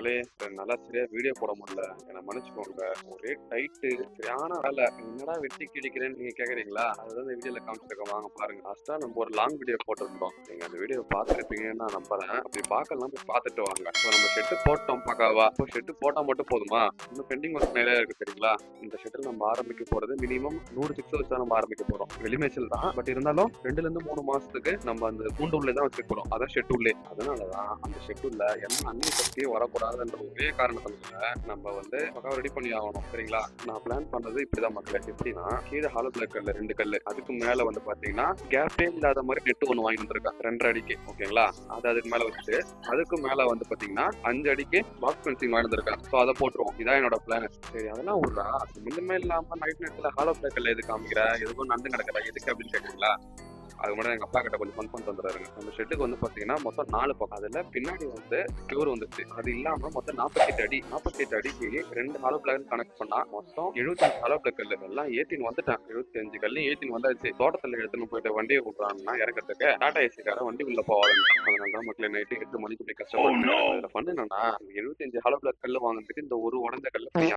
மக்களே நல்லா சரியா வீடியோ போட முடியல, என்ன மன்னிச்சுக்கோங்க. ஒரே டைட்டு சரியான வேலை. என்னடா வெட்டி கிழிக்கிறேன்னு நீங்க கேக்குறீங்களா? அதுதான் இந்த வீடியோல காமிச்சிருக்கோம், வாங்க பாருங்க. லாஸ்டா நம்ம ஒரு லாங் வீடியோ போட்டிருந்தோம், நீங்க அந்த வீடியோ பார்த்துருப்பீங்கன்னு நான் நம்புறேன். அப்படி பார்க்கலாம் போய் பார்த்துட்டு வாங்க. இப்போ நம்ம ஷெட்டு போட்டோம் பக்காவா. இப்போ ஷெட்டு போட்டா மட்டும் போதுமா? இன்னும் பெண்டிங் ஒர்க் நிறைய இருக்கு தெரியுங்களா? இந்த ஷெட்டில் நம்ம ஆரம்பிக்க போறது மினிமம் 100 சிக்ஸ் வச்சு தான் நம்ம ஆரம்பிக்க போறோம். வெளிமேச்சல் தான், பட் இருந்தாலும் 2ல இருந்து 3 மாசத்துக்கு நம்ம அந்த கூண்டு உள்ளே தான் வச்சுக்க போறோம். அதான் ஷெட் உள்ளே. அதனாலதான் அந்த ஷெட்டுல எல்லாம் அன்னி பற்றியே வரக்கூடாதுன்ற ஒரே காரணத்தினால நம்ம வந்து பக்கம் ரெடி பண்ணி ஆகணும், சரிங்களா? நான் பிளான் பண்ணது இப்படிதான் மக்களே. எப்படின்னா, கீழே ஹாலோ பிளாக் கல்லு 2 கல்லு, அதுக்கு மேல வந்து பாத்தீங்கன்னா கேப்பே இல்லாத மாதிரி நெட்டு ஒண்ணு வாங்கி வந்திருக்கேன் 2.5 அடிக்கு, ஓகேங்களா? அது அதுக்கு மேல வச்சுட்டு அதுக்கு மேல வந்து பாத்தீங்கன்னா 5 அடிக்கு பாக்ஸ் ஃபென்சிங் வாங்கி வந்திருக்கேன். ஸோ அதை போட்டுருவோம். இதான் என்னோட பிளான். சரி, அதெல்லாம் விடுறா, முன்னுமே இல்லாம நைட் நேரத்துல ஹாலோ பிளாக் கல்ல எது காமிக்கிற, எதுக்கும் நந்து கிடக்குற, எதுக்கு அப்படின்னு கேட்குறீங்களா? அது மட்டும் எங்க அப்பா கிட்ட கொஞ்சம் ஃபன் பண்ணிட்டு வந்துடுறாருங்க. நம்ம ஷெட்டுக்கு வந்து பாத்தீங்கன்னா மொத்தம் 4 பக்கம். அதுல பின்னாடி வந்து ஸ்டோர் வந்துச்சு. அது இல்லாம மொத்தம் 48 அடி. 48 அடிக்கு 2 ஹாலோ பிளாக் கனெக்ட் பண்ணா மொத்தம் 75 ஹாலோ பிளாக் கல்லு எல்லாம் ஏத்தின்னு வந்துட்டேன். 75 கல்லு ஏத்தின்னு வந்தாச்சு. தோட்டத்துல எடுத்துன்னு போயிட்டு வண்டியை கூப்பிடுறாங்கன்னா இறக்கிறதுக்கு டாடா ஏசிக்கார வண்டி உள்ள போவாதுன்னு. அதனாலதான் மக்களே நைட்டு 8 மணிக்கு போய் கஷ்டப்பட்டு இதுல பண்ணு என்னன்னா, 75 ஹாலோ பிளாக் கல்லு வாங்குறதுக்கு இந்த ஒரு உடஞ்ச கல்லு